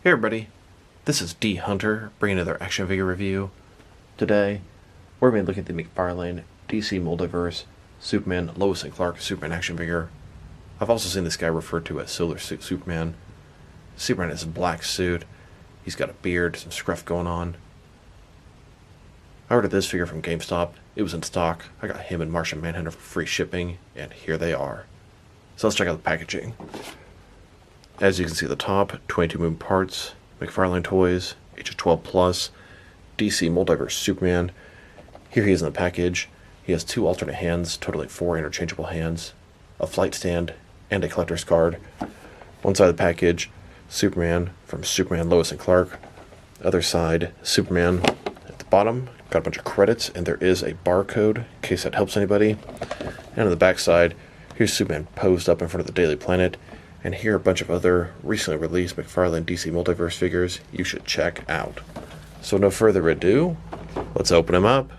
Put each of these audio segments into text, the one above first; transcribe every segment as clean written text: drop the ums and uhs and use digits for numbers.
Hey everybody, this is D Hunter bringing another action figure review. Today, we're going to be looking at the McFarlane DC Multiverse Superman Lois Clark Superman action figure. I've also seen this guy referred to as Solar Suit Superman. Superman is a black suit. He's got a beard, some scruff going on. I ordered this figure from GameStop. It was in stock. I got him and Martian Manhunter for free shipping, and here they are. So let's check out the packaging. As you can see at the top, 22 moving parts, McFarlane Toys, ages 12 plus, DC Multiverse Superman. Here he is in the package. He has 2 alternate hands, totaling 4 interchangeable hands, a flight stand, and a collector's card. One side of the package, Superman from Superman Lois and Clark. Other side, Superman. At the bottom, got a bunch of credits, and there is a barcode, in case that helps anybody. And on the back side, here's Superman posed up in front of the Daily Planet. And here are a bunch of other recently released McFarlane DC Multiverse figures you should check out. So no further ado, let's open him up.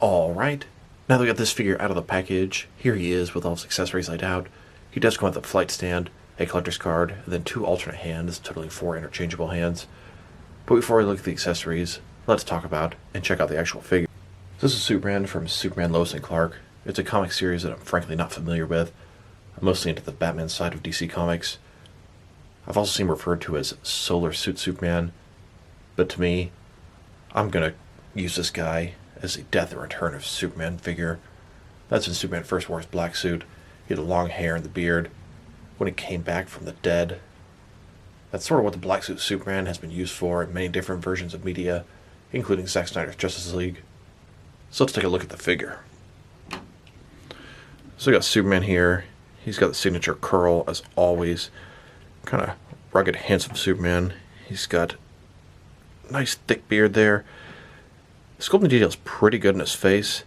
Alright, now that we got this figure out of the package, here he is with all his accessories laid out. He does come with a flight stand, a collector's card, and then 2 alternate hands, totaling 4 interchangeable hands. But before we look at the accessories, let's talk about and check out the actual figure. This is Superman from Superman Lois and Clark. It's a comic series that I'm frankly not familiar with. I'm mostly into the Batman side of DC Comics. I've also seen him referred to as Solar Suit Superman, but to me, I'm going to use this guy as a death and return of Superman figure. That's when Superman first wore his black suit. He had the long hair and the beard. When he came back from the dead, that's sort of what the black suit Superman has been used for in many different versions of media, including Zack Snyder's Justice League. So let's take a look at the figure. So we got Superman here. He's got the signature curl, as always. Kind of rugged, handsome Superman. He's got a nice thick beard there. The sculpting detail is pretty good in his face.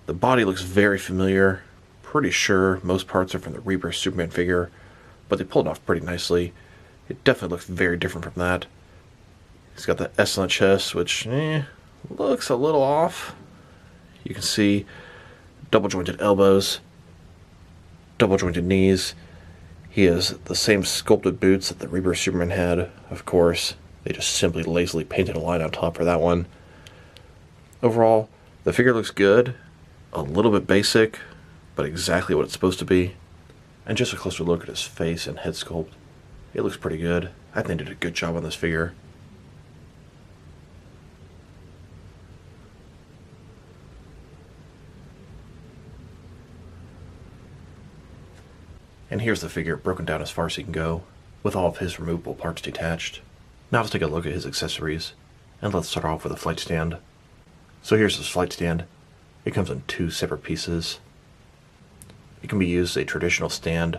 The body looks very familiar. Pretty sure most parts are from the Rebirth Superman figure, but they pulled it off pretty nicely. It definitely looks very different from that. He's got the S on the chest, which looks a little off. You can see double jointed elbows, double jointed knees. He has the same sculpted boots that the Rebirth Superman had, of course. They just simply lazily painted a line on top for that one. Overall, the figure looks good, a little bit basic, but exactly what it's supposed to be. And just a closer look at his face and head sculpt, it looks pretty good. I think they did a good job on this figure. And here's the figure broken down as far as he can go, with all of his removable parts detached. Now let's take a look at his accessories, and let's start off with a flight stand. So here's his flight stand. It comes in 2 separate pieces. It can be used as a traditional stand,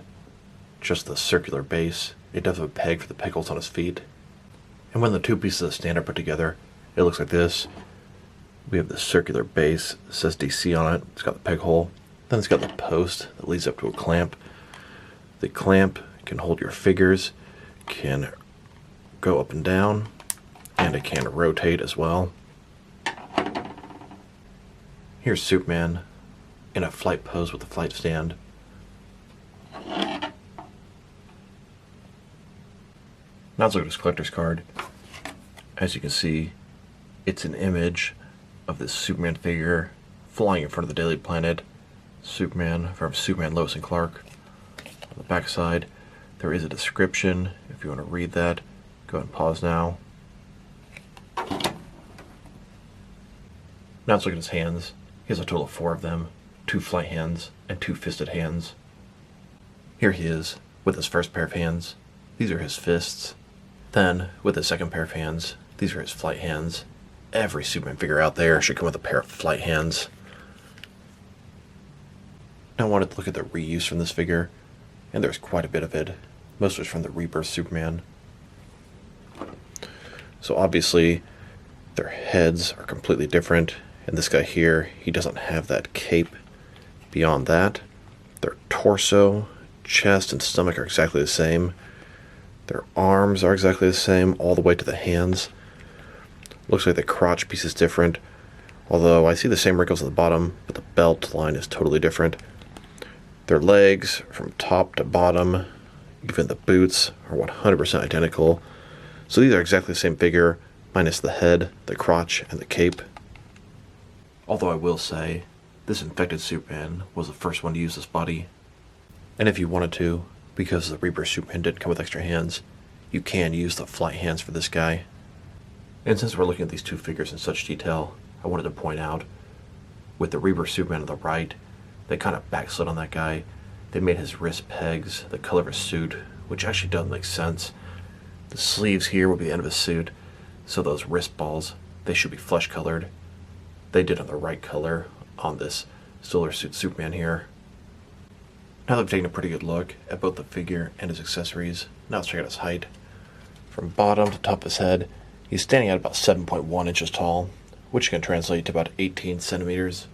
just the circular base. It does have a peg for the peg holes on his feet. And when the 2 pieces of the stand are put together, it looks like this. We have the circular base, it says DC on it, it's got the peg hole. Then it's got the post that leads up to a clamp. The clamp can hold your figures, can go up and down, and it can rotate as well. Here's Superman in a flight pose with a flight stand. Now let's look at his collector's card. As you can see, it's an image of this Superman figure flying in front of the Daily Planet. Superman from Superman Lois and Clark. On the back side, there is a description. If you want to read that, go ahead and pause now. Now let's look at his hands. He has a total of 4 of them, 2 flight hands and 2 fisted hands. Here he is with his first pair of hands. These are his fists. Then, with his second pair of hands, these are his flight hands. Every Superman figure out there should come with a pair of flight hands. Now I wanted to look at the reuse from this figure, and there's quite a bit of it. Most was from the Rebirth Superman. So obviously, their heads are completely different. And this guy here, he doesn't have that cape. Beyond that, their torso, chest, and stomach are exactly the same. Their arms are exactly the same, all the way to the hands. Looks like the crotch piece is different, although I see the same wrinkles at the bottom, but the belt line is totally different. Their legs, from top to bottom, even the boots, are 100% identical. So these are exactly the same figure, minus the head, the crotch, and the cape. Although I will say, this infected Superman was the first one to use this body. And if you wanted to, because the Rebirth Superman didn't come with extra hands, you can use the flight hands for this guy. And since we're looking at these two figures in such detail, I wanted to point out, with the Rebirth Superman on the right, they kind of backslid on that guy. They made his wrist pegs the color of his suit, which actually doesn't make sense. The sleeves here would be the end of his suit, so those wrist balls, they should be flesh colored. They did on the right color on this Solar Suit Superman here. Now that I've taken a pretty good look at both the figure and his accessories, now let's check out his height. From bottom to top of his head, he's standing at about 7.1 inches tall, which can translate to about 18 centimeters.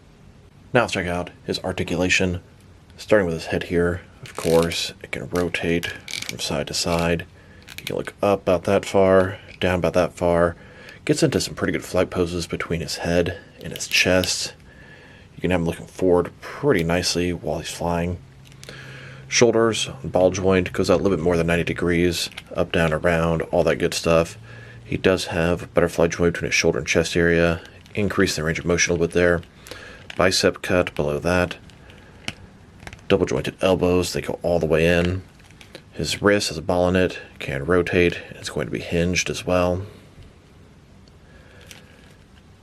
Now let's check out his articulation. Starting with his head here, of course, it can rotate from side to side. You can look up about that far, down about that far. Gets into some pretty good flight poses between his head and his chest. You can have him looking forward pretty nicely while he's flying. Shoulders, ball joint, goes out a little bit more than 90 degrees, up, down, around, all that good stuff. He does have a butterfly joint between his shoulder and chest area, increase the range of motion a little bit there. Bicep cut below that. Double jointed elbows, they go all the way in. His wrist has a ball in it, can rotate, and it's going to be hinged as well.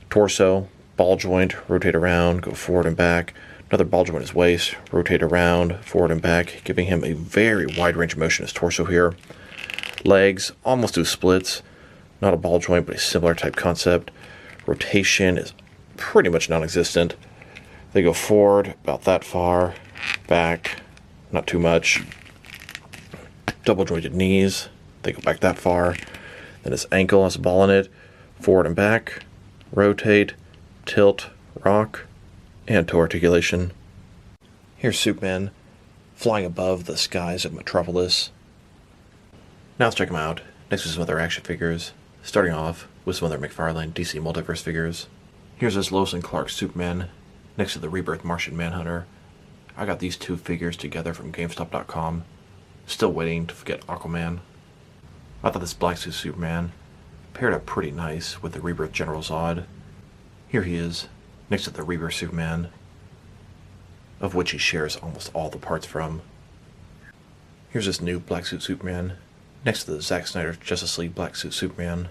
Torso, ball joint, rotate around, go forward and back. Another ball joint in his waist, rotate around, forward and back, giving him a very wide range of motion in his torso here. Legs, almost do splits. Not a ball joint, but a similar type concept. Rotation is pretty much non-existent. They go forward about that far, back, not too much. Double jointed knees, they go back that far. Then his ankle has a ball in it, forward and back, rotate, tilt, rock, and toe articulation. Here's Superman flying above the skies of Metropolis. Now let's check him out next to some other action figures, starting off with some other McFarlane DC Multiverse figures. Here's this Lois Clark Superman next to the Rebirth Martian Manhunter. I got these two figures together from GameStop.com. Still waiting to get Aquaman. I thought this Black Suit Superman paired up pretty nice with the Rebirth General Zod. Here he is, next to the Rebirth Superman, of which he shares almost all the parts from. Here's this new Black Suit Superman, next to the Zack Snyder Justice League Black Suit Superman.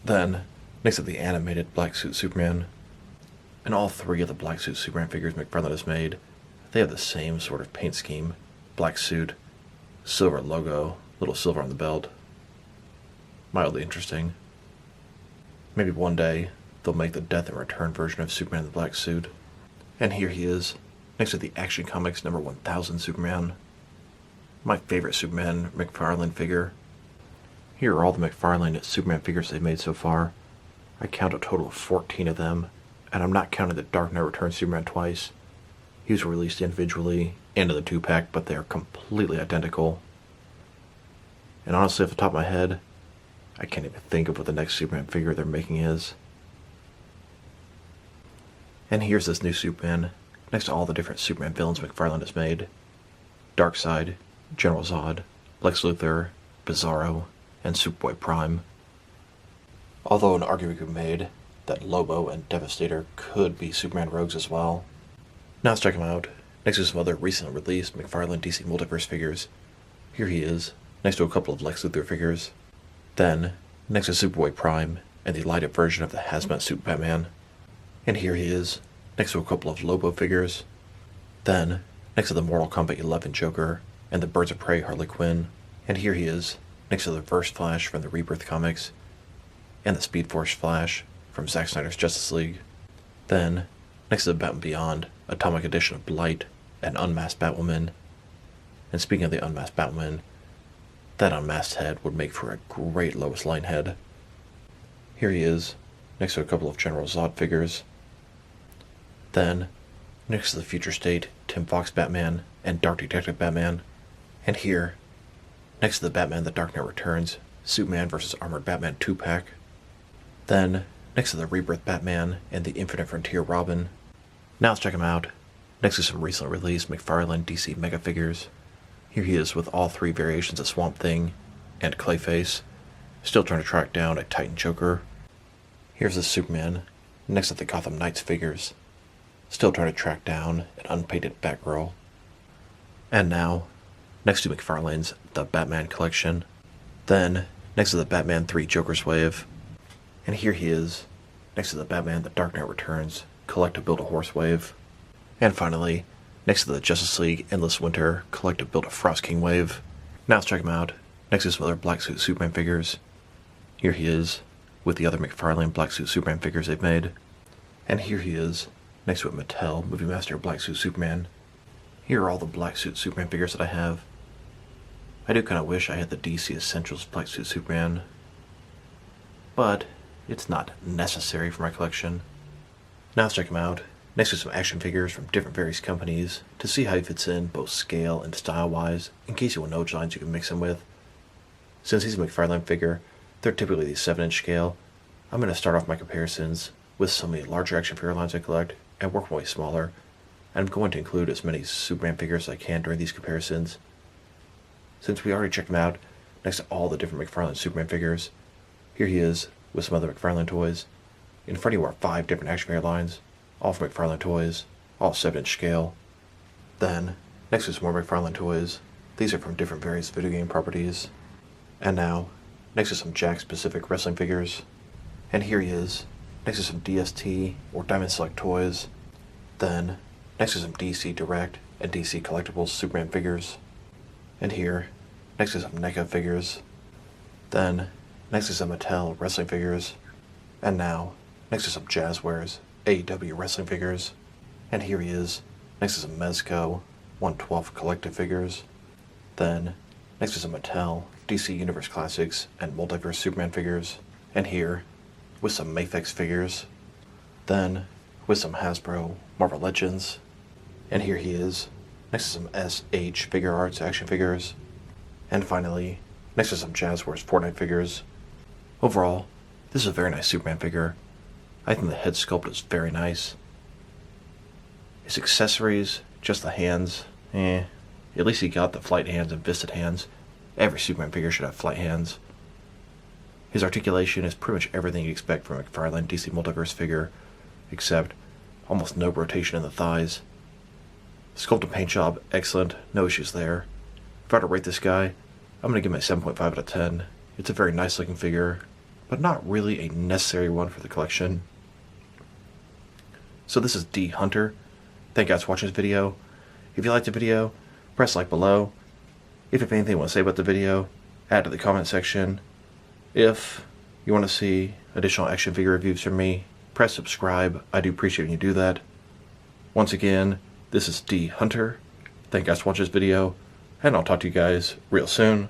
Then, next to the animated Black Suit Superman. And all three of the Black Suit Superman figures McFarlane has made, they have the same sort of paint scheme. Black suit, silver logo, little silver on the belt. Mildly interesting. Maybe one day they'll make the Death and Return version of Superman in the black suit. And here he is, next to the Action Comics number 1000 Superman. My favorite Superman McFarlane figure. Here are all the McFarlane Superman figures they've made so far. I count a total of 14 of them, and I'm not counting the Dark Knight Returns Superman twice. He was released individually into the 2-pack, but they are completely identical. And honestly, off the top of my head, I can't even think of what the next Superman figure they're making is. And here's this new Superman, next to all the different Superman villains McFarlane has made. Darkseid, General Zod, Lex Luthor, Bizarro, and Superboy Prime. Although an argument could be made that Lobo and Devastator could be Superman rogues as well. Now let's check him out, next to some other recently released McFarlane DC Multiverse figures. Here he is, next to a couple of Lex Luthor figures. Then, next to Superboy Prime and the light-up version of the Hazmat Suit Batman. And here he is, next to a couple of Lobo figures. Then, next to the Mortal Kombat 11 Joker and the Birds of Prey Harley Quinn. And here he is, next to the Verse Flash from the Rebirth comics and the Speed Force Flash from Zack Snyder's Justice League. Then, next to the Batman Beyond Atomic Edition of Blight and Unmasked Batwoman. And speaking of the Unmasked Batwoman, that unmasked head would make for a great Lois Lane head. Here he is, next to a couple of General Zod figures. Then, next to the Future State, Tim Fox Batman and Dark Detective Batman. And here, next to the Batman The Dark Knight Returns, Superman vs. Armored Batman 2-pack. Then, next to the Rebirth Batman and the Infinite Frontier Robin. Now let's check him out, next to some recently released McFarlane DC Mega figures. Here he is with all three variations of Swamp Thing and Clayface. Still trying to track down a Titan Joker. Here's the Superman, next to the Gotham Knights figures. Still trying to track down an unpainted Batgirl. And now, next to McFarlane's The Batman Collection. Then, next to the Batman 3 Joker's Wave. And here he is, next to the Batman The Dark Knight Returns Collect to Build a Horse Wave. And finally, next to the Justice League Endless Winter Collect to Build a Frost King Wave. Now let's check him out, next to some other Black Suit Superman figures. Here he is, with the other McFarlane Black Suit Superman figures they've made. And here he is, next to a Mattel Movie Master Black Suit Superman. Here are all the Black Suit Superman figures that I have. I do kind of wish I had the DC Essentials Black Suit Superman, but it's not necessary for my collection. Now let's check him out, next to some action figures from different various companies, to see how he fits in both scale and style-wise, in case you want to know which lines you can mix him with. Since he's a McFarlane figure, they're typically the 7-inch scale. I'm going to start off my comparisons with some of the larger action figure lines I collect, and work my way smaller, and I'm going to include as many Superman figures as I can during these comparisons. Since we already checked him out, next to all the different McFarlane Superman figures, here he is with some other McFarlane toys. In front of you are 5 different action figure lines, all from McFarlane toys, all 7-inch scale. Then, next to some more McFarlane toys, these are from different various video game properties. And now, next to some Jakks-specific wrestling figures. And here he is, next to some DST or Diamond Select toys. Then, next to some DC Direct and DC Collectibles Superman figures. And here, next to some NECA figures. Then, next to some Mattel wrestling figures. And now, next to some Jazzwares AEW wrestling figures. And here he is, next to some Mezco 1/12 collective figures. Then, next to some Mattel DC Universe Classics and Multiverse Superman figures. And here, with some Mafex figures. Then, with some Hasbro Marvel Legends. And here he is, next to some SH Figure Arts action figures. And finally, next to some Jazzwares Fortnite figures. Overall, this is a very nice Superman figure. I think the head sculpt is very nice. His accessories, just the hands, At least he got the flight hands and fisted hands. Every Superman figure should have flight hands. His articulation is pretty much everything you expect from a McFarlane DC Multiverse figure, except almost no rotation in the thighs. Sculpt and paint job, excellent, no issues there. If I were to rate this guy, I'm going to give him a 7.5 out of 10. It's a very nice looking figure, but not really a necessary one for the collection. So this is D Hunter. Thank you guys for watching this video. If you liked the video, press like below. If you have anything you want to say about the video, add to the comment section. If you want to see additional action figure reviews from me, press subscribe. I do appreciate when you do that. Once again, this is D Hunter. Thank you guys for watching this video, and I'll talk to you guys real soon.